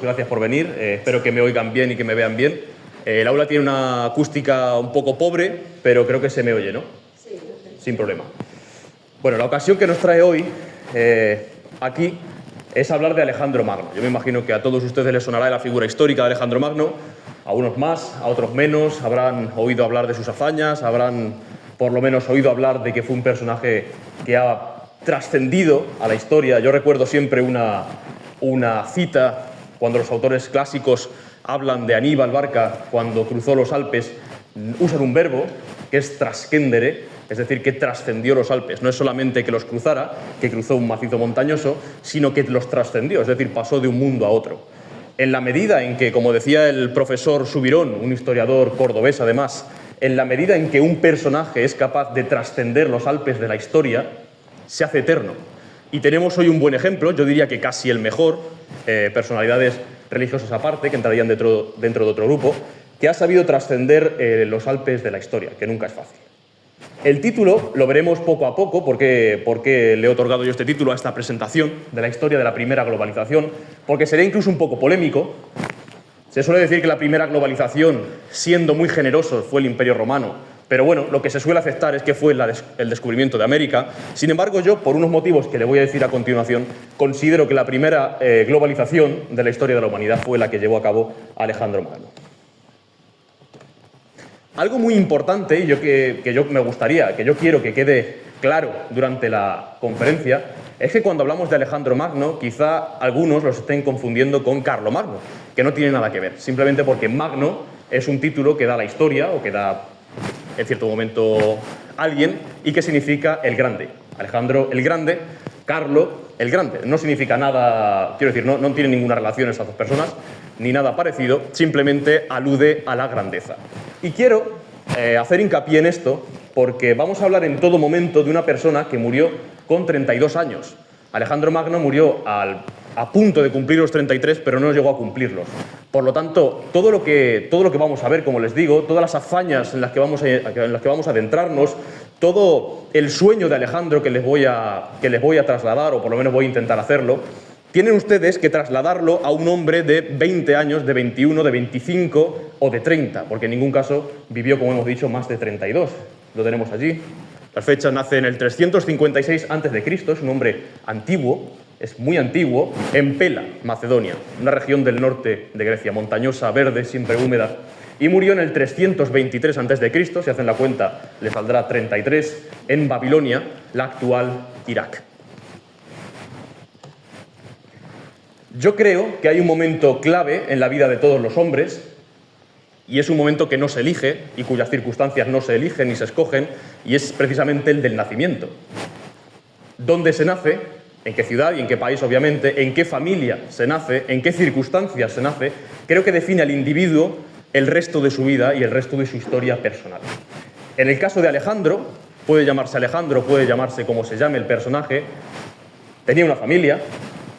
Gracias por venir, espero que me oigan bien y que me vean bien. El aula tiene una acústica un poco pobre, pero creo que se me oye, ¿no? Sí. Sin problema. Bueno, la ocasión que nos trae hoy aquí es hablar de Alejandro Magno. Yo me imagino que a todos ustedes les sonará la figura histórica de Alejandro Magno, a unos más, a otros menos, habrán oído hablar de sus hazañas, habrán por lo menos oído hablar de que fue un personaje que ha trascendido a la historia. Yo recuerdo siempre una cita cuando los autores clásicos hablan de Aníbal Barca cuando cruzó los Alpes, usan un verbo que es trascendere, es decir, que trascendió los Alpes. No es solamente que los cruzara, que cruzó un macizo montañoso, sino que los trascendió, es decir, pasó de un mundo a otro. En la medida en que, como decía el profesor Subirón, un historiador cordobés además, en la medida en que un personaje es capaz de trascender los Alpes de la historia, se hace eterno. Y tenemos hoy un buen ejemplo, yo diría que casi el mejor, personalidades religiosas aparte, que entrarían dentro de otro grupo, que ha sabido trascender los Alpes de la historia, que nunca es fácil. El título lo veremos poco a poco, porque le he otorgado yo este título a esta presentación de la historia de la primera globalización, porque sería incluso un poco polémico. Se suele decir que la primera globalización, siendo muy generoso, fue el Imperio Romano, pero bueno, lo que se suele aceptar es que fue el descubrimiento de América. Sin embargo, yo, por unos motivos que le voy a decir a continuación, considero que la primera globalización de la historia de la humanidad fue la que llevó a cabo Alejandro Magno. Algo muy importante, y que yo quiero que quede claro durante la conferencia, es que cuando hablamos de Alejandro Magno, quizá algunos los estén confundiendo con Carlomagno, que no tiene nada que ver, simplemente porque Magno es un título que da la historia, o que da en cierto momento alguien, y que significa el grande. Alejandro el Grande, Carlo el Grande. No significa nada, quiero decir, no tiene ninguna relación esas dos personas, ni nada parecido, simplemente alude a la grandeza. Y quiero hacer hincapié en esto porque vamos a hablar en todo momento de una persona que murió con 32 años. Alejandro Magno murió a punto de cumplir los 33, pero no llegó a cumplirlos. Por lo tanto, todo lo que vamos a ver, como les digo, todas las hazañas en las que vamos a adentrarnos, todo el sueño de Alejandro que les voy a trasladar, o por lo menos voy a intentar hacerlo, tienen ustedes que trasladarlo a un hombre de 20 años, de 21, de 25 o de 30, porque en ningún caso vivió, como hemos dicho, más de 32. Lo tenemos allí. La fecha nace en el 356 a.C., es un hombre antiguo, es muy antiguo, en Pela, Macedonia, una región del norte de Grecia, montañosa, verde, siempre húmeda, y murió en el 323 a.C., si hacen la cuenta le saldrá 33, en Babilonia, la actual Irak. Yo creo que hay un momento clave en la vida de todos los hombres, y es un momento que no se elige, y cuyas circunstancias no se eligen ni se escogen, y es precisamente el del nacimiento. ¿Dónde se nace? ¿En qué ciudad y en qué país, obviamente? ¿En qué familia se nace? ¿En qué circunstancias se nace? Creo que define al individuo el resto de su vida y el resto de su historia personal. En el caso de Alejandro, puede llamarse Alejandro, puede llamarse como se llame el personaje, tenía una familia,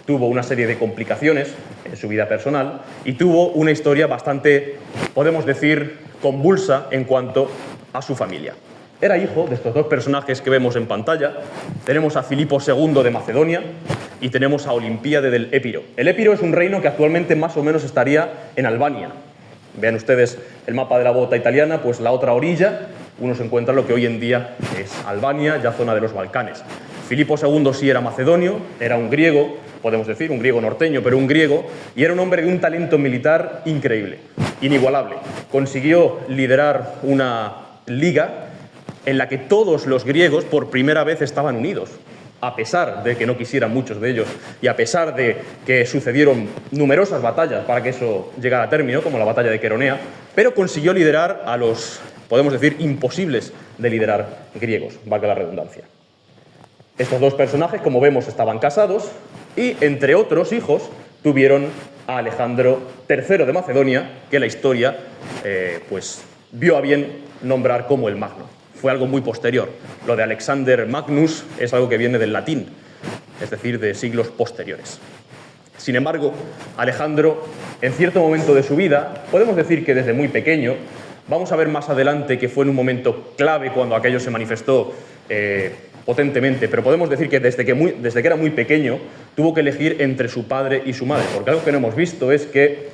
tuvo una serie de complicaciones en su vida personal y tuvo una historia bastante, podemos decir, convulsa en cuanto a su familia. Era hijo de estos dos personajes que vemos en pantalla. Tenemos a Filipo II de Macedonia y tenemos a Olimpíade del Épiro. El Épiro es un reino que actualmente más o menos estaría en Albania. Vean ustedes el mapa de la bota italiana, pues la otra orilla, uno se encuentra lo que hoy en día es Albania, ya zona de los Balcanes. Filipo II sí era macedonio, era un griego, podemos decir, un griego norteño, pero un griego, y era un hombre de un talento militar increíble, inigualable. Consiguió liderar una liga en la que todos los griegos por primera vez estaban unidos, a pesar de que no quisieran muchos de ellos y a pesar de que sucedieron numerosas batallas para que eso llegara a término, como la batalla de Queronea, pero consiguió liderar a los, podemos decir, imposibles de liderar griegos, valga la redundancia. Estos dos personajes, como vemos, estaban casados y, entre otros hijos, tuvieron a Alejandro III de Macedonia, que la historia pues vio a bien nombrar como el Magno. Fue algo muy posterior. Lo de Alexander Magnus es algo que viene del latín, es decir, de siglos posteriores. Sin embargo, Alejandro, en cierto momento de su vida, podemos decir que desde muy pequeño, vamos a ver más adelante que fue en un momento clave cuando aquello se manifestó potentemente, pero podemos decir que desde que era muy pequeño tuvo que elegir entre su padre y su madre, porque algo que no hemos visto es que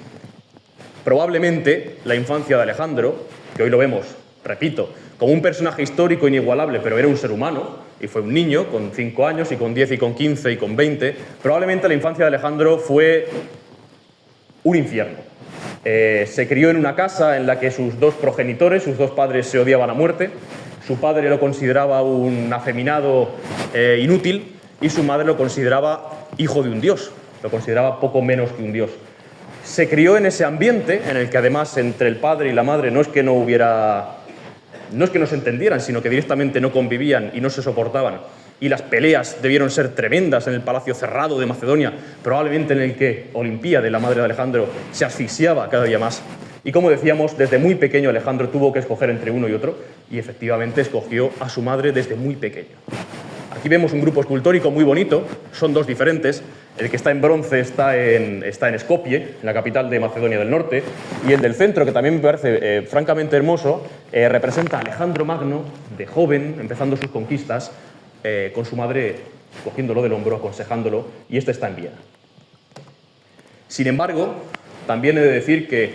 probablemente la infancia de Alejandro, que hoy lo vemos, repito, como un personaje histórico inigualable, pero era un ser humano, y fue un niño con 5 años, y con 10, y con 15, y con 20, probablemente la infancia de Alejandro fue un infierno. Se crió en una casa en la que sus dos progenitores, sus dos padres, se odiaban a muerte. Su padre lo consideraba un afeminado inútil, y su madre lo consideraba hijo de un dios, lo consideraba poco menos que un dios. Se crió en ese ambiente en el que además entre el padre y la madre no es que no se entendieran, sino que directamente no convivían y no se soportaban. Y las peleas debieron ser tremendas en el Palacio Cerrado de Macedonia, probablemente en el que Olimpíade, la madre de Alejandro, se asfixiaba cada día más. Y como decíamos, desde muy pequeño Alejandro tuvo que escoger entre uno y otro, y efectivamente escogió a su madre desde muy pequeño. Aquí vemos un grupo escultórico muy bonito, son dos diferentes. El que está en bronce está en Skopje, en la capital de Macedonia del Norte, y el del centro, que también me parece francamente hermoso, representa a Alejandro Magno, de joven, empezando sus conquistas, con su madre cogiéndolo del hombro, aconsejándolo, y este está en Viena. Sin embargo, también he de decir que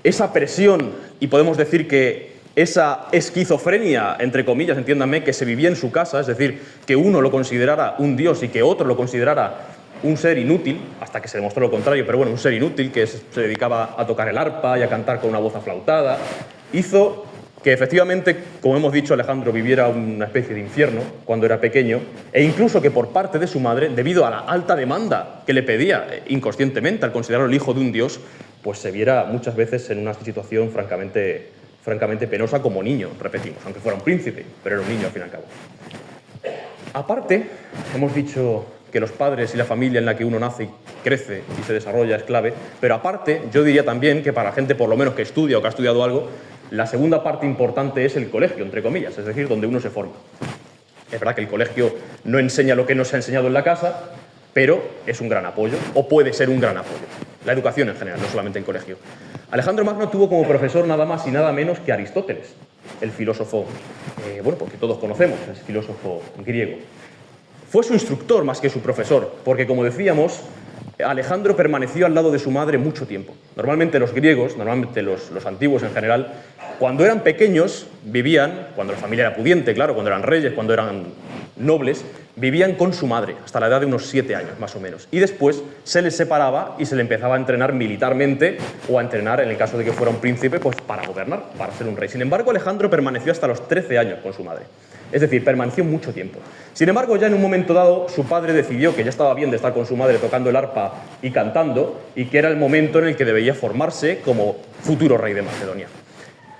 esa presión, y podemos decir que esa esquizofrenia, entre comillas, entiéndanme, que se vivía en su casa, es decir, que uno lo considerara un dios y que otro lo considerara un ser inútil, hasta que se demostró lo contrario, pero bueno, un ser inútil que se dedicaba a tocar el arpa y a cantar con una voz aflautada, hizo que efectivamente, como hemos dicho, Alejandro viviera una especie de infierno cuando era pequeño, e incluso que por parte de su madre, debido a la alta demanda que le pedía inconscientemente al considerarlo el hijo de un dios, pues se viera muchas veces en una situación francamente penosa como niño, repetimos, aunque fuera un príncipe, pero era un niño al fin y al cabo. Aparte, hemos dicho que los padres y la familia en la que uno nace y crece y se desarrolla es clave, pero aparte, yo diría también que para la gente por lo menos que estudia o que ha estudiado algo, la segunda parte importante es el colegio, entre comillas, es decir, donde uno se forma. Es verdad que el colegio no enseña lo que no se ha enseñado en la casa, pero es un gran apoyo, o puede ser un gran apoyo. La educación en general, no solamente el colegio. Alejandro Magno tuvo como profesor nada más y nada menos que Aristóteles, el filósofo, porque todos conocemos, el filósofo griego. Fue su instructor más que su profesor, porque como decíamos, Alejandro permaneció al lado de su madre mucho tiempo. Normalmente los griegos, los antiguos en general, cuando eran pequeños vivían, cuando la familia era pudiente, claro, cuando eran reyes, cuando eran nobles, vivían con su madre hasta la edad de unos 7 años más o menos. Y después se les separaba y se le empezaba a entrenar militarmente o a entrenar, en el caso de que fuera un príncipe, pues para gobernar, para ser un rey. Sin embargo, Alejandro permaneció hasta los 13 años con su madre. Es decir, permaneció mucho tiempo. Sin embargo, ya en un momento dado, su padre decidió que ya estaba bien de estar con su madre tocando el arpa y cantando, y que era el momento en el que debía formarse como futuro rey de Macedonia.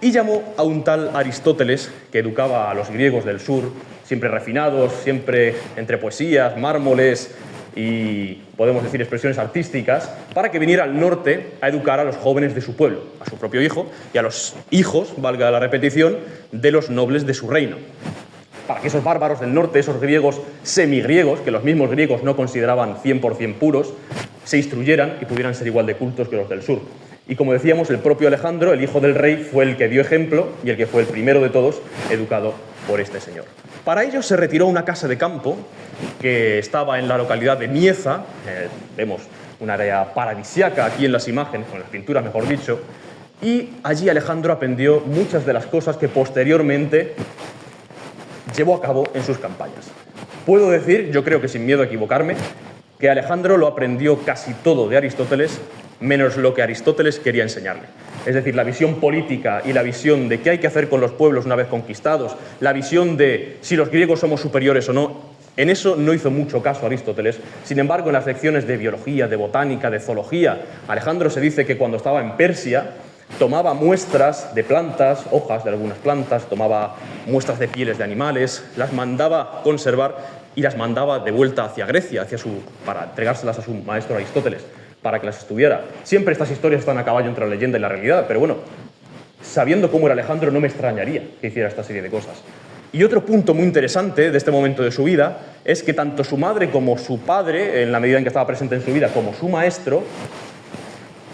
Y llamó a un tal Aristóteles, que educaba a los griegos del sur, siempre refinados, siempre entre poesías, mármoles y, podemos decir, expresiones artísticas, para que viniera al norte a educar a los jóvenes de su pueblo, a su propio hijo y a los hijos, valga la repetición, de los nobles de su reino. Para que esos bárbaros del norte, esos griegos semigriegos, que los mismos griegos no consideraban 100% puros, se instruyeran y pudieran ser igual de cultos que los del sur. Y como decíamos, el propio Alejandro, el hijo del rey, fue el que dio ejemplo y el que fue el primero de todos educado por este señor. Para ello se retiró a una casa de campo que estaba en la localidad de Mieza, vemos un área paradisiaca aquí en las imágenes, con las pinturas mejor dicho, y allí Alejandro aprendió muchas de las cosas que posteriormente llevó a cabo en sus campañas. Puedo decir, yo creo que sin miedo a equivocarme, que Alejandro lo aprendió casi todo de Aristóteles, menos lo que Aristóteles quería enseñarle. Es decir, la visión política y la visión de qué hay que hacer con los pueblos una vez conquistados, la visión de si los griegos somos superiores o no, en eso no hizo mucho caso Aristóteles. Sin embargo, en las lecciones de biología, de botánica, de zoología, Alejandro se dice que cuando estaba en Persia tomaba muestras de plantas, hojas de algunas plantas, tomaba muestras de pieles de animales, las mandaba conservar y las mandaba de vuelta hacia Grecia, para entregárselas a su maestro Aristóteles, para que las estudiara. Siempre estas historias están a caballo entre la leyenda y la realidad, pero bueno, sabiendo cómo era Alejandro, no me extrañaría que hiciera esta serie de cosas. Y otro punto muy interesante de este momento de su vida es que tanto su madre como su padre, en la medida en que estaba presente en su vida, como su maestro,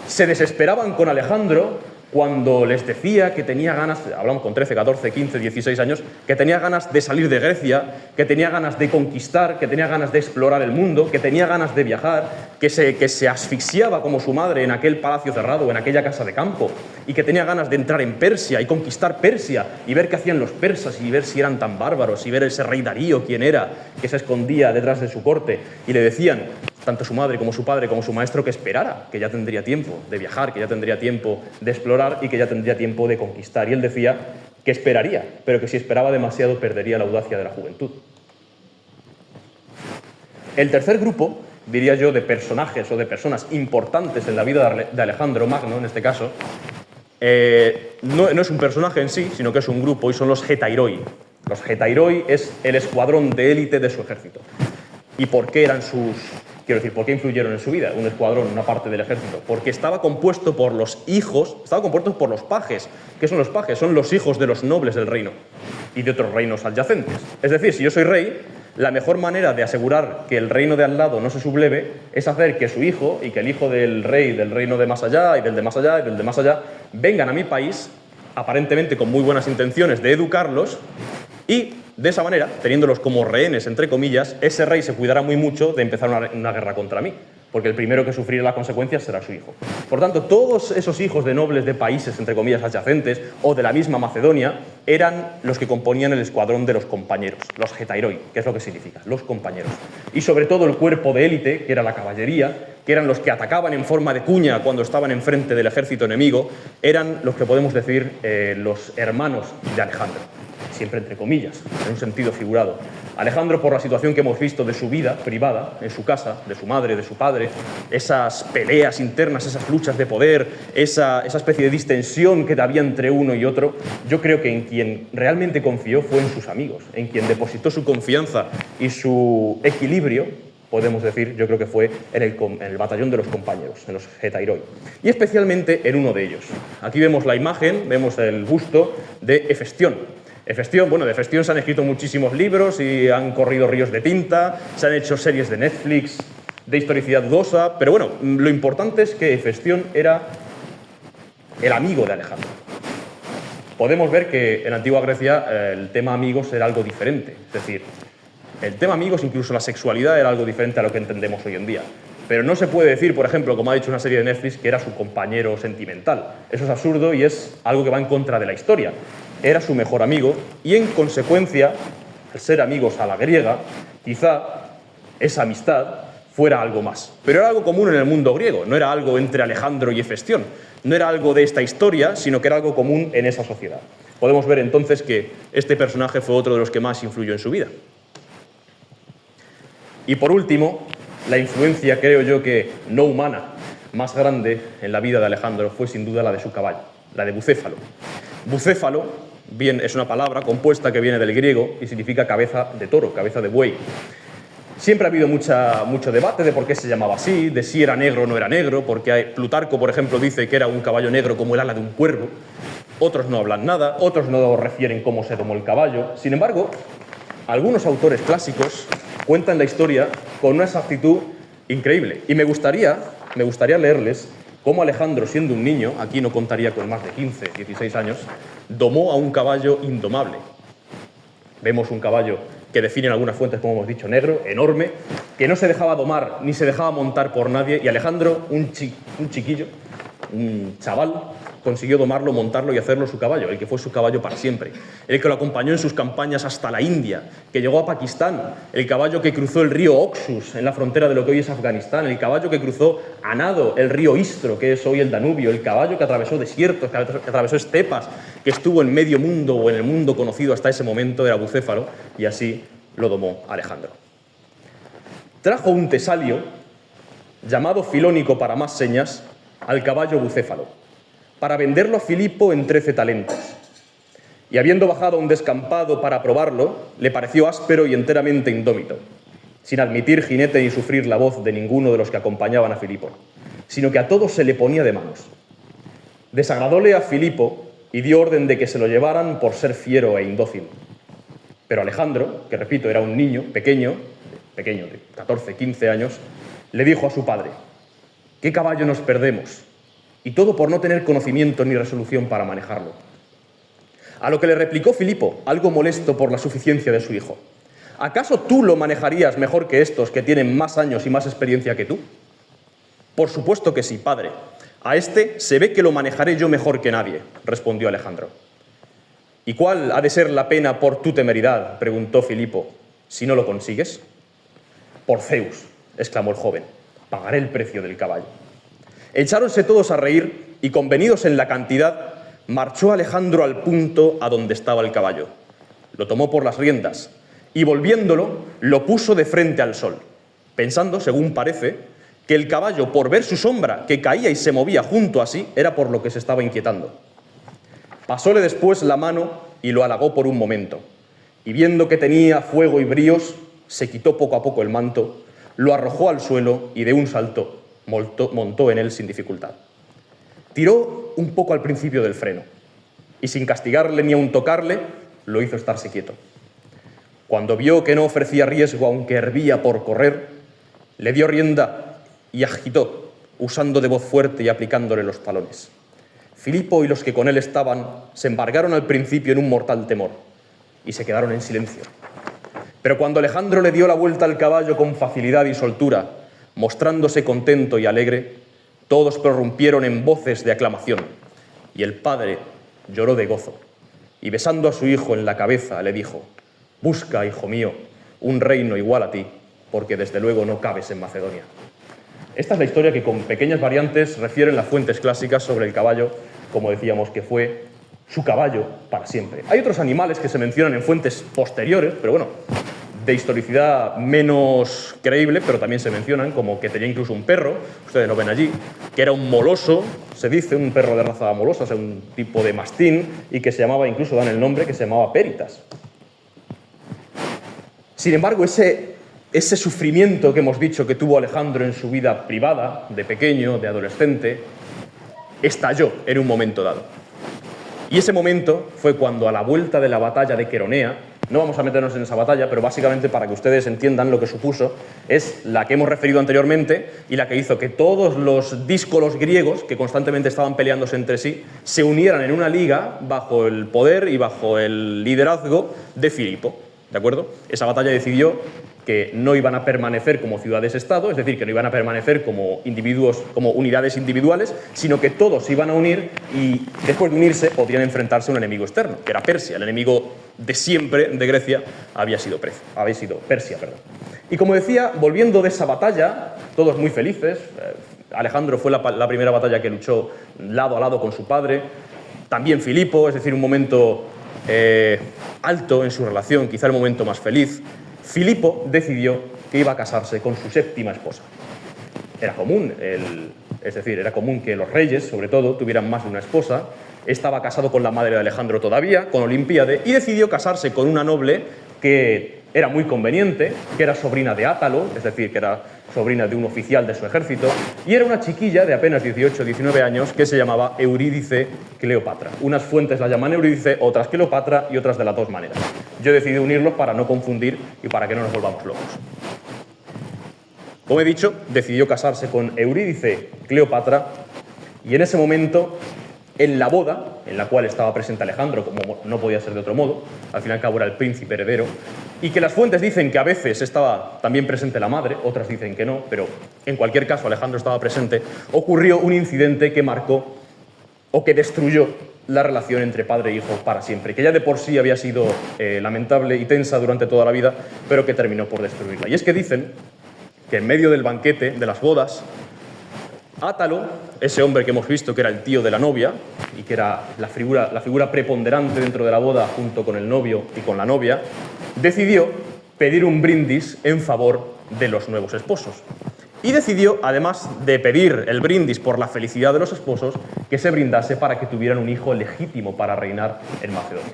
se desesperaban con Alejandro cuando les decía que tenía ganas, hablamos con 13, 14, 15, 16 años, que tenía ganas de salir de Grecia, que tenía ganas de conquistar, que tenía ganas de explorar el mundo, que tenía ganas de viajar, que se asfixiaba como su madre en aquel palacio cerrado, en aquella casa de campo, y que tenía ganas de entrar en Persia y conquistar Persia y ver qué hacían los persas y ver si eran tan bárbaros y ver ese rey Darío quién era, que se escondía detrás de su corte, y le decían tanto su madre como su padre como su maestro que esperara, que ya tendría tiempo de viajar, que ya tendría tiempo de explorar y que ya tendría tiempo de conquistar. Y él decía que esperaría, pero que si esperaba demasiado perdería la audacia de la juventud. El tercer grupo, diría yo, de personajes o de personas importantes en la vida de Alejandro Magno, en este caso, no es un personaje en sí, sino que es un grupo y son los Getairoi. Los Getairoi es el escuadrón de élite de su ejército. ¿Y por qué eran sus...? Quiero decir, ¿por qué influyeron en su vida? Un escuadrón, una parte del ejército. Porque estaba compuesto por los hijos, estaba compuesto por los pajes. ¿Qué son los pajes? Son los hijos de los nobles del reino y de otros reinos adyacentes. Es decir, si yo soy rey, la mejor manera de asegurar que el reino de al lado no se subleve es hacer que su hijo y que el hijo del rey del reino de más allá y del de más allá y del de más allá vengan a mi país, aparentemente con muy buenas intenciones de educarlos, y de esa manera, teniéndolos como rehenes, entre comillas, ese rey se cuidará muy mucho de empezar una guerra contra mí, porque el primero que sufrirá las consecuencias será su hijo. Por tanto, todos esos hijos de nobles de países, entre comillas, adyacentes, o de la misma Macedonia, eran los que componían el escuadrón de los compañeros, los Getairoi, que es lo que significa, los compañeros. Y sobre todo el cuerpo de élite, que era la caballería, que eran los que atacaban en forma de cuña cuando estaban enfrente del ejército enemigo, eran los que podemos decir los hermanos de Alejandro. Siempre entre comillas, en un sentido figurado. Alejandro, por la situación que hemos visto de su vida privada, en su casa, de su madre, de su padre, esas peleas internas, esas luchas de poder, esa especie de distensión que había entre uno y otro, yo creo que en quien realmente confió fue en sus amigos, en quien depositó su confianza y su equilibrio, podemos decir, yo creo que fue en el batallón de los compañeros, en los Getairoi, y especialmente en uno de ellos. Aquí vemos la imagen, vemos el busto de Hefestión. Bueno, de Hefestión se han escrito muchísimos libros y han corrido ríos de tinta, se han hecho series de Netflix de historicidad dudosa, pero bueno, lo importante es que Hefestión era el amigo de Alejandro. Podemos ver que en la antigua Grecia el tema amigos era algo diferente, es decir, el tema amigos, incluso la sexualidad, era algo diferente a lo que entendemos hoy en día. Pero no se puede decir, por ejemplo, como ha dicho una serie de Netflix, que era su compañero sentimental. Eso es absurdo y es algo que va en contra de la historia. Era su mejor amigo y, en consecuencia, al ser amigos a la griega, quizá esa amistad fuera algo más. Pero era algo común en el mundo griego, no era algo entre Alejandro y Hefestión, no era algo de esta historia, sino que era algo común en esa sociedad. Podemos ver entonces que este personaje fue otro de los que más influyó en su vida. Y por último, la influencia, creo yo, que no humana, más grande en la vida de Alejandro fue sin duda la de su caballo, la de Bucéfalo. Bucéfalo, bien, es una palabra compuesta que viene del griego y significa cabeza de toro, cabeza de buey. Siempre ha habido mucho debate de por qué se llamaba así, de si era negro o no era negro, porque Plutarco, por ejemplo, dice que era un caballo negro como el ala de un cuervo. Otros no hablan nada, otros no refieren cómo se domó el caballo. Sin embargo, algunos autores clásicos cuentan la historia con una exactitud increíble. Y me gustaría leerles cómo Alejandro, siendo un niño, aquí no contaría con más de 15, 16 años, domó a un caballo indomable. Vemos un caballo que definen algunas fuentes, como hemos dicho, negro, enorme, que no se dejaba domar ni se dejaba montar por nadie, y Alejandro, un chiquillo, un chaval, consiguió domarlo, montarlo y hacerlo su caballo, el que fue su caballo para siempre, el que lo acompañó en sus campañas hasta la India, que llegó a Pakistán, el caballo que cruzó el río Oxus en la frontera de lo que hoy es Afganistán, el caballo que cruzó a nado el río Istro, que es hoy el Danubio, el caballo que atravesó desiertos, que atravesó estepas, que estuvo en medio mundo o en el mundo conocido hasta ese momento, era Bucéfalo, y así lo domó Alejandro. Trajo un tesalio, llamado Filónico para más señas, al caballo Bucéfalo, para venderlo a Filipo en 13 talentos. Y habiendo bajado a un descampado para probarlo, le pareció áspero y enteramente indómito, sin admitir jinete ni sufrir la voz de ninguno de los que acompañaban a Filipo, sino que a todos se le ponía de manos. Desagradóle a Filipo y dio orden de que se lo llevaran por ser fiero e indócil. Pero Alejandro, que repito, era un niño pequeño de 14, 15 años, le dijo a su padre: «¿Qué caballo nos perdemos? y todo por no tener conocimiento ni resolución para manejarlo. A lo que le replicó Filipo, algo molesto por la suficiencia de su hijo: ¿acaso tú lo manejarías mejor que estos que tienen más años y más experiencia que tú? Por supuesto que sí, padre. A este se ve que lo manejaré yo mejor que nadie, respondió Alejandro. ¿Y cuál ha de ser la pena por tu temeridad?, preguntó Filipo, si no lo consigues. Por Zeus, exclamó el joven, pagaré el precio del caballo. Echáronse todos a reír y, convenidos en la cantidad, marchó Alejandro al punto a donde estaba el caballo. Lo tomó por las riendas y, volviéndolo, lo puso de frente al sol, pensando, según parece, que el caballo, por ver su sombra que caía y se movía junto a sí, era por lo que se estaba inquietando. Pasóle después la mano y lo halagó por un momento, y viendo que tenía fuego y bríos, se quitó poco a poco el manto, lo arrojó al suelo y de un salto montó en él sin dificultad. Tiró un poco al principio del freno, y sin castigarle ni aun tocarle, lo hizo estarse quieto. Cuando vio que no ofrecía riesgo, aunque hervía por correr, le dio rienda y agitó, usando de voz fuerte y aplicándole los talones. Filipo y los que con él estaban se embargaron al principio en un mortal temor y se quedaron en silencio. Pero cuando Alejandro le dio la vuelta al caballo con facilidad y soltura, mostrándose contento y alegre, todos prorrumpieron en voces de aclamación, y el padre lloró de gozo, y besando a su hijo en la cabeza le dijo: «Busca, hijo mío, un reino igual a ti, porque desde luego no cabes en Macedonia». Esta es la historia que, con pequeñas variantes, refieren las fuentes clásicas sobre el caballo, como decíamos, que fue su caballo para siempre. Hay otros animales que se mencionan en fuentes posteriores, pero bueno, de historicidad menos creíble, pero también se mencionan, como que tenía incluso un perro, ustedes lo ven allí, que era un moloso, se dice, un perro de raza molosa, o sea, un tipo de mastín, y que se llamaba, incluso dan el nombre, que se llamaba Peritas. Sin embargo, ese sufrimiento que hemos dicho que tuvo Alejandro en su vida privada, de pequeño, de adolescente, estalló en un momento dado. Y ese momento fue cuando, a la vuelta de la batalla de Queronea, no vamos a meternos en esa batalla, pero básicamente para que ustedes entiendan lo que supuso, es la que hemos referido anteriormente y la que hizo que todos los díscolos griegos, que constantemente estaban peleándose entre sí, se unieran en una liga bajo el poder y bajo el liderazgo de Filipo, ¿de acuerdo? Esa batalla decidió que no iban a permanecer como ciudades-estado, es decir, que no iban a permanecer como individuos, como unidades individuales, sino que todos se iban a unir y, después de unirse, podrían enfrentarse a un enemigo externo, que era Persia. El enemigo de siempre de Grecia había sido Persia. Y como decía, volviendo de esa batalla, todos muy felices. Alejandro fue la primera batalla que luchó lado a lado con su padre, también Filipo, es decir, un momento alto en su relación, quizá el momento más feliz. Filipo decidió que iba a casarse con su séptima esposa. Era común, era común que los reyes, sobre todo, tuvieran más de una esposa. Estaba casado con la madre de Alejandro todavía, con Olímpiade, y decidió casarse con una noble que era muy conveniente, que era sobrina de Átalo, es decir, que era sobrina de un oficial de su ejército, y era una chiquilla de apenas 18 o 19 años que se llamaba Eurídice Cleopatra. Unas fuentes la llaman Eurídice, otras Cleopatra y otras de las dos maneras. Yo decidí unirlos para no confundir y para que no nos volvamos locos. Como he dicho, decidió casarse con Eurídice Cleopatra y en ese momento, en la boda, en la cual estaba presente Alejandro, como no podía ser de otro modo, al fin y al cabo era el príncipe heredero, y que las fuentes dicen que a veces estaba también presente la madre, otras dicen que no, pero en cualquier caso Alejandro estaba presente, ocurrió un incidente que marcó o que destruyó la relación entre padre e hijo para siempre, que ya de por sí había sido lamentable y tensa durante toda la vida, pero que terminó por destruirla. Y es que dicen que en medio del banquete, de las bodas, Átalo, ese hombre que hemos visto que era el tío de la novia y que era la figura preponderante dentro de la boda junto con el novio y con la novia, decidió pedir un brindis en favor de los nuevos esposos. Y decidió, además de pedir el brindis por la felicidad de los esposos, que se brindase para que tuvieran un hijo legítimo para reinar en Macedonia.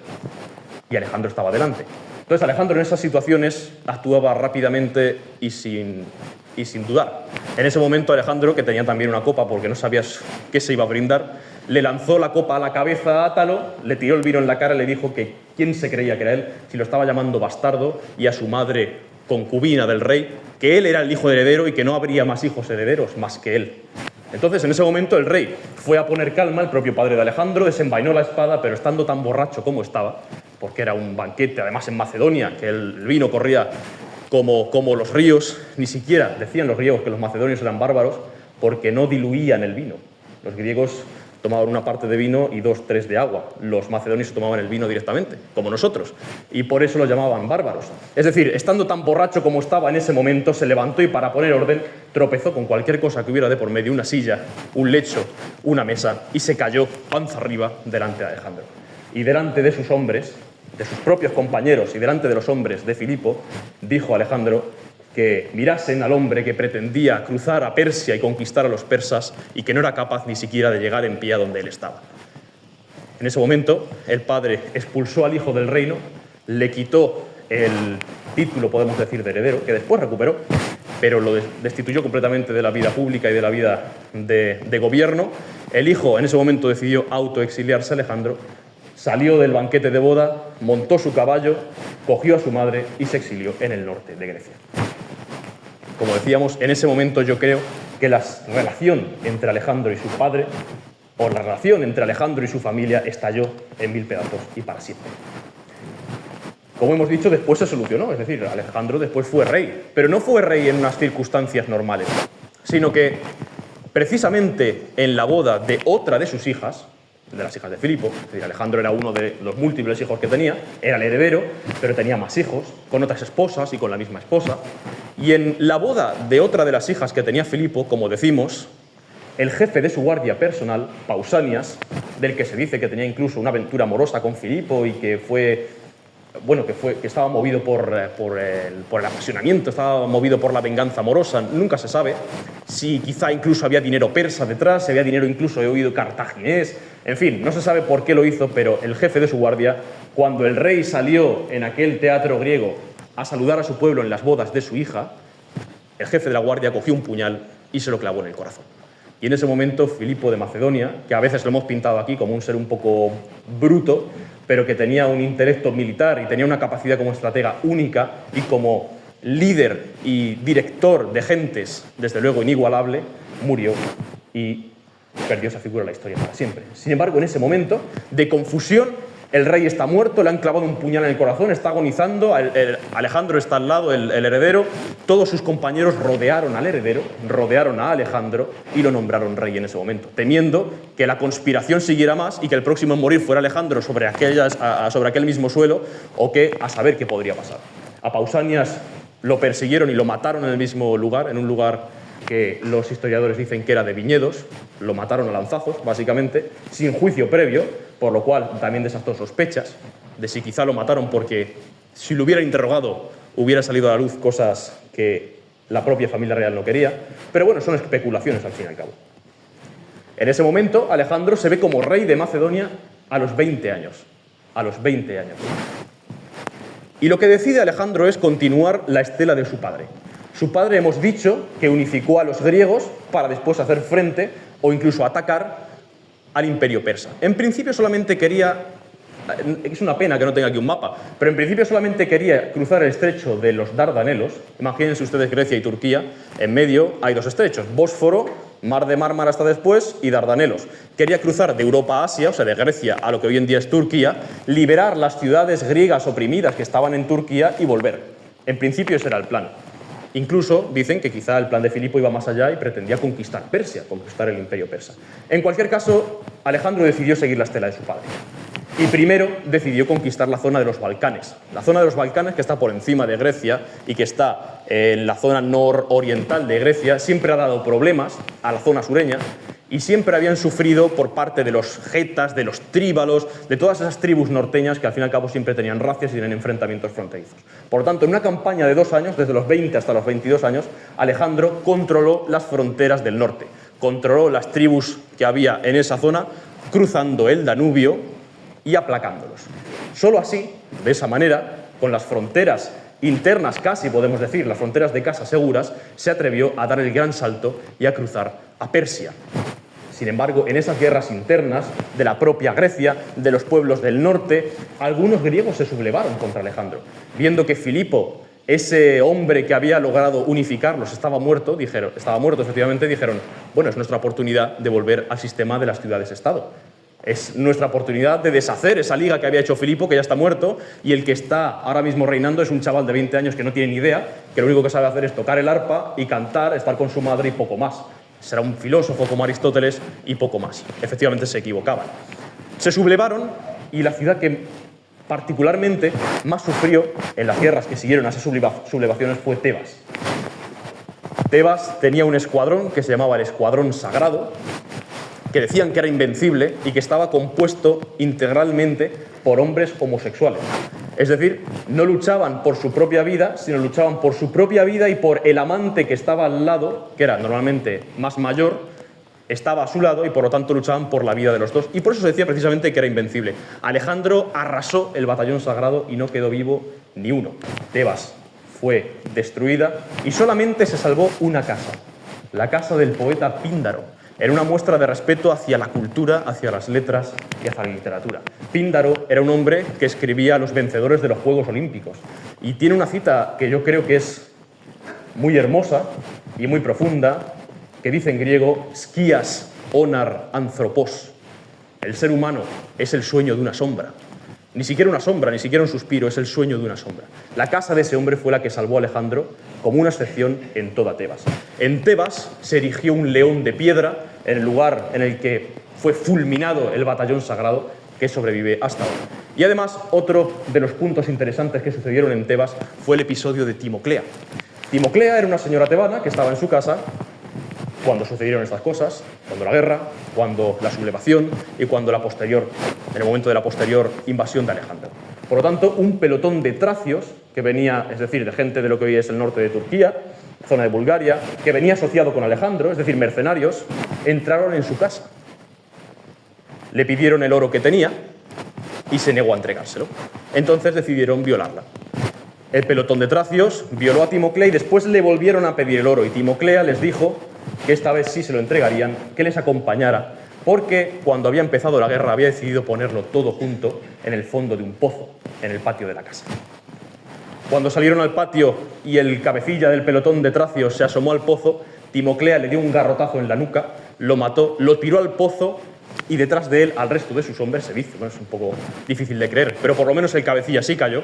Y Alejandro estaba delante. Entonces Alejandro en esas situaciones actuaba rápidamente y sin dudar. En ese momento Alejandro, que tenía también una copa porque no sabías qué se iba a brindar, le lanzó la copa a la cabeza a Átalo, le tiró el vino en la cara y le dijo que quién se creía que era él, si lo estaba llamando bastardo, y a su madre concubina del rey, que él era el hijo heredero y que no habría más hijos herederos más que él. Entonces, en ese momento, el rey fue a poner calma, el propio padre de Alejandro desenvainó la espada, pero estando tan borracho como estaba, porque era un banquete, además en Macedonia, que el vino corría como los ríos, ni siquiera decían los griegos que los macedonios eran bárbaros, porque no diluían el vino. Los griegos tomaban una parte de vino y 2, 3 de agua. Los macedonios tomaban el vino directamente, como nosotros, y por eso los llamaban bárbaros. Es decir, estando tan borracho como estaba en ese momento, se levantó y para poner orden tropezó con cualquier cosa que hubiera de por medio, una silla, un lecho, una mesa, y se cayó panza arriba delante de Alejandro. Y delante de sus hombres, de sus propios compañeros y delante de los hombres de Filipo, dijo Alejandro que mirasen al hombre que pretendía cruzar a Persia y conquistar a los persas y que no era capaz ni siquiera de llegar en pie a donde él estaba. En ese momento, el padre expulsó al hijo del reino, le quitó el título, podemos decir, de heredero, que después recuperó, pero lo destituyó completamente de la vida pública y de la vida de gobierno. El hijo en ese momento decidió autoexiliarse, Alejandro, salió del banquete de boda, montó su caballo, cogió a su madre y se exilió en el norte de Grecia. Como decíamos, en ese momento yo creo que la relación entre Alejandro y su padre, o la relación entre Alejandro y su familia, estalló en 1000 pedazos y para siempre. Como hemos dicho, después se solucionó, es decir, Alejandro después fue rey, pero no fue rey en unas circunstancias normales, sino que precisamente en la boda de otra de sus hijas, de las hijas de Filipo, es decir, Alejandro era uno de los múltiples hijos que tenía, era el heredero, pero tenía más hijos, con otras esposas y con la misma esposa. Y en la boda de otra de las hijas que tenía Filipo, como decimos, el jefe de su guardia personal, Pausanias, del que se dice que tenía incluso una aventura amorosa con Filipo y que que estaba movido por el apasionamiento, estaba movido por la venganza amorosa, nunca se sabe si quizá incluso había dinero persa detrás, si había dinero incluso, he oído, cartaginés, en fin, no se sabe por qué lo hizo, pero el jefe de su guardia, cuando el rey salió en aquel teatro griego a saludar a su pueblo en las bodas de su hija, el jefe de la guardia cogió un puñal y se lo clavó en el corazón. Y en ese momento Filipo de Macedonia, que a veces lo hemos pintado aquí como un ser un poco bruto, pero que tenía un intelecto militar y tenía una capacidad como estratega única y como líder y director de gentes, desde luego inigualable, murió y perdió esa figura en la historia para siempre. Sin embargo, en ese momento de confusión, el rey está muerto, le han clavado un puñal en el corazón, está agonizando, Alejandro está al lado, el heredero, todos sus compañeros rodearon al heredero, rodearon a Alejandro y lo nombraron rey en ese momento, temiendo que la conspiración siguiera más y que el próximo en morir fuera Alejandro sobre aquel mismo suelo, o que a saber qué podría pasar. A Pausanias lo persiguieron y lo mataron en el mismo lugar, en un lugar que los historiadores dicen que era de viñedos, lo mataron a lanzazos, básicamente, sin juicio previo, por lo cual también desató sospechas de si quizá lo mataron porque si lo hubieran interrogado hubiera salido a la luz cosas que la propia familia real no quería, pero bueno, son especulaciones al fin y al cabo. En ese momento, Alejandro se ve como rey de Macedonia a los 20 años. A los 20 años. Y lo que decide Alejandro es continuar la estela de su padre. Su padre, hemos dicho, que unificó a los griegos para después hacer frente o incluso atacar al imperio persa. En principio solamente quería, es una pena que no tenga aquí un mapa, pero en principio solamente quería cruzar el estrecho de los Dardanelos. Imagínense ustedes Grecia y Turquía, en medio hay dos estrechos, Bósforo, Mar de Mármara hasta después y Dardanelos. Quería cruzar de Europa a Asia, o sea, de Grecia a lo que hoy en día es Turquía, liberar las ciudades griegas oprimidas que estaban en Turquía y volver. En principio ese era el plan. Incluso dicen que quizá el plan de Filipo iba más allá y pretendía conquistar Persia, conquistar el imperio persa. En cualquier caso, Alejandro decidió seguir la estela de su padre. Y primero decidió conquistar la zona de los Balcanes. La zona de los Balcanes, que está por encima de Grecia y que está en la zona nororiental de Grecia, siempre ha dado problemas a la zona sureña y siempre habían sufrido por parte de los getas, de los tríbalos, de todas esas tribus norteñas que al fin y al cabo siempre tenían racias y tenían enfrentamientos fronterizos. Por lo tanto, en una campaña de 2 años, desde los 20 hasta los 22 años, Alejandro controló las fronteras del norte, controló las tribus que había en esa zona, cruzando el Danubio y aplacándolos. Solo así, de esa manera, con las fronteras internas casi, podemos decir, las fronteras de casa seguras, se atrevió a dar el gran salto y a cruzar a Persia. Sin embargo, en esas guerras internas de la propia Grecia, de los pueblos del norte, algunos griegos se sublevaron contra Alejandro. Viendo que Filipo ese hombre que había logrado unificarlos estaba muerto, efectivamente, dijeron, bueno, es nuestra oportunidad de volver al sistema de las ciudades-estado. Es nuestra oportunidad de deshacer esa liga que había hecho Filipo, que ya está muerto, y el que está ahora mismo reinando es un chaval de 20 años que no tiene ni idea, que lo único que sabe hacer es tocar el arpa y cantar, estar con su madre y poco más. Será un filósofo como Aristóteles y poco más. Efectivamente se equivocaban. Se sublevaron y la ciudad que particularmente más sufrió en las guerras que siguieron a esas sublevaciones fue Tebas. Tebas tenía un escuadrón que se llamaba el Escuadrón Sagrado, que decían que era invencible y que estaba compuesto integralmente por hombres homosexuales. Es decir, no luchaban por su propia vida, sino luchaban por su propia vida y por el amante que estaba al lado, que era normalmente más mayor, estaba a su lado y por lo tanto luchaban por la vida de los dos. Y por eso se decía precisamente que era invencible. Alejandro arrasó el batallón sagrado y no quedó vivo ni uno. Tebas fue destruida y solamente se salvó una casa, la casa del poeta Píndaro. Era una muestra de respeto hacia la cultura, hacia las letras y hacia la literatura. Píndaro era un hombre que escribía a los vencedores de los Juegos Olímpicos. Y tiene una cita que yo creo que es muy hermosa y muy profunda, que dice en griego, «Skias onar anthropos». El ser humano es el sueño de una sombra. Ni siquiera una sombra, ni siquiera un suspiro, es el sueño de una sombra. La casa de ese hombre fue la que salvó a Alejandro como una excepción en toda Tebas. En Tebas se erigió un león de piedra en el lugar en el que fue fulminado el batallón sagrado, que sobrevive hasta hoy. Y además, otro de los puntos interesantes que sucedieron en Tebas fue el episodio de Timoclea. Timoclea era una señora tebana que estaba en su casa cuando sucedieron estas cosas, cuando la guerra, cuando la sublevación y cuando en el momento de la posterior invasión de Alejandro. Por lo tanto, un pelotón de tracios que venía, es decir, de gente de lo que hoy es el norte de Turquía, zona de Bulgaria, que venía asociado con Alejandro, es decir, mercenarios, entraron en su casa. Le pidieron el oro que tenía y se negó a entregárselo. Entonces decidieron violarla. El pelotón de tracios violó a Timoclea y después le volvieron a pedir el oro y Timoclea les dijo que esta vez sí se lo entregarían, que les acompañara, porque cuando había empezado la guerra había decidido ponerlo todo junto en el fondo de un pozo, en el patio de la casa. Cuando salieron al patio y el cabecilla del pelotón de tracios se asomó al pozo, Timoclea le dio un garrotazo en la nuca, lo mató, lo tiró al pozo y detrás de él al resto de sus hombres se dice, bueno, es un poco difícil de creer, pero por lo menos el cabecilla sí cayó.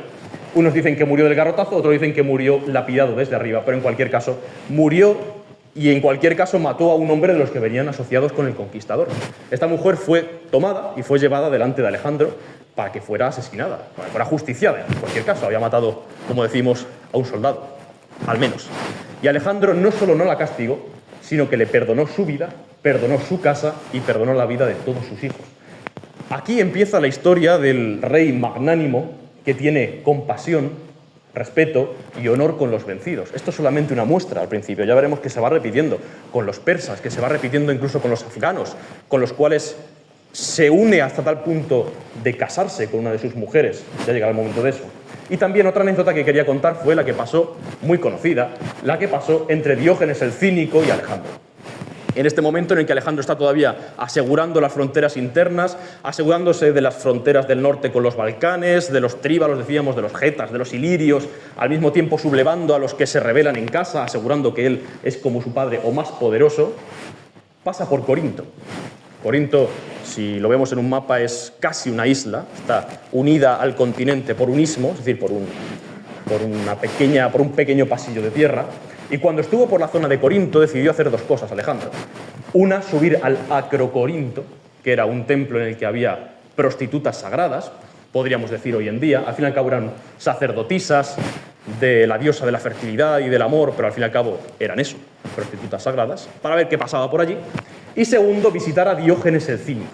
Unos dicen que murió del garrotazo, otros dicen que murió lapidado desde arriba, pero en cualquier caso murió y en cualquier caso mató a un hombre de los que venían asociados con el conquistador. Esta mujer fue tomada y fue llevada delante de Alejandro para que fuera asesinada, para que fuera justiciada. En cualquier caso, había matado, como decimos, a un soldado, al menos. Y Alejandro no solo no la castigó, sino que le perdonó su vida, perdonó su casa y perdonó la vida de todos sus hijos. Aquí empieza la historia del rey magnánimo que tiene compasión, respeto y honor con los vencidos. Esto es solamente una muestra al principio, ya veremos que se va repitiendo con los persas, que se va repitiendo incluso con los afganos, con los cuales se une hasta tal punto de casarse con una de sus mujeres, ya llegará el momento de eso. Y también otra anécdota que quería contar fue la que pasó, muy conocida, la que pasó entre Diógenes el Cínico y Alejandro. En este momento en el que Alejandro está todavía asegurando las fronteras internas, asegurándose de las fronteras del norte con los Balcanes, de los tríbalos, decíamos, de los getas, de los ilirios, al mismo tiempo sublevando a los que se rebelan en casa, asegurando que él es como su padre o más poderoso, pasa por Corinto. Corinto, si lo vemos en un mapa, es casi una isla, está unida al continente por un istmo, es decir, por un pequeño pasillo de tierra. Y cuando estuvo por la zona de Corinto decidió hacer dos cosas, Alejandro. Una, subir al Acrocorinto, que era un templo en el que había prostitutas sagradas, podríamos decir hoy en día. Al fin y al cabo eran sacerdotisas de la diosa de la fertilidad y del amor, pero al fin y al cabo eran eso, prostitutas sagradas, para ver qué pasaba por allí. Y segundo, visitar a Diógenes el Cínico.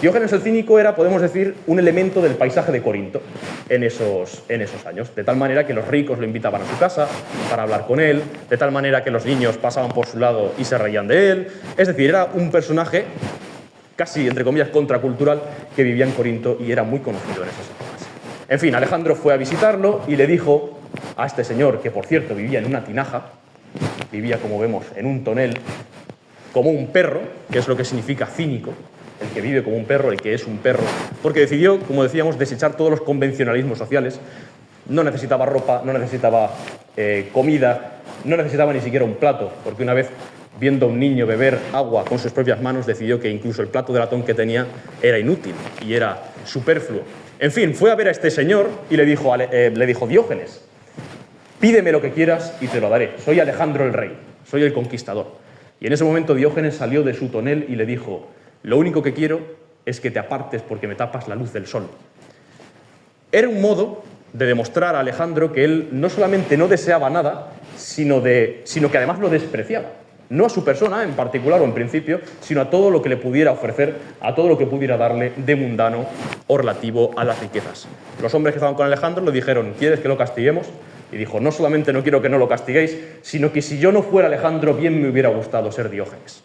Diógenes el Cínico era, podemos decir, un elemento del paisaje de Corinto en esos años, de tal manera que los ricos lo invitaban a su casa para hablar con él, de tal manera que los niños pasaban por su lado y se reían de él. Es decir, era un personaje casi, entre comillas, contracultural que vivía en Corinto y era muy conocido en esas épocas. En fin, Alejandro fue a visitarlo y le dijo a este señor, que por cierto vivía en una tinaja, vivía, como vemos, en un tonel, como un perro, que es lo que significa cínico, el que vive como un perro, el que es un perro, porque decidió, como decíamos, desechar todos los convencionalismos sociales, No necesitaba ropa, no necesitaba comida, no necesitaba ni siquiera un plato, porque una vez, viendo a un niño beber agua con sus propias manos, decidió que incluso el plato de latón que tenía era inútil y era superfluo. En fin, fue a ver a este señor y le dijo Diógenes, pídeme lo que quieras y te lo daré. Soy Alejandro el Rey, soy el conquistador. Y en ese momento Diógenes salió de su tonel y le dijo, lo único que quiero es que te apartes porque me tapas la luz del sol. Era un modo de demostrar a Alejandro que él no solamente no deseaba nada, sino que además lo despreciaba. No a su persona en particular o en principio, sino a todo lo que le pudiera ofrecer, a todo lo que pudiera darle de mundano o relativo a las riquezas. Los hombres que estaban con Alejandro le dijeron, ¿quieres que lo castiguemos? Y dijo, no solamente no quiero que no lo castiguéis, sino que si yo no fuera Alejandro, bien me hubiera gustado ser Diógenes.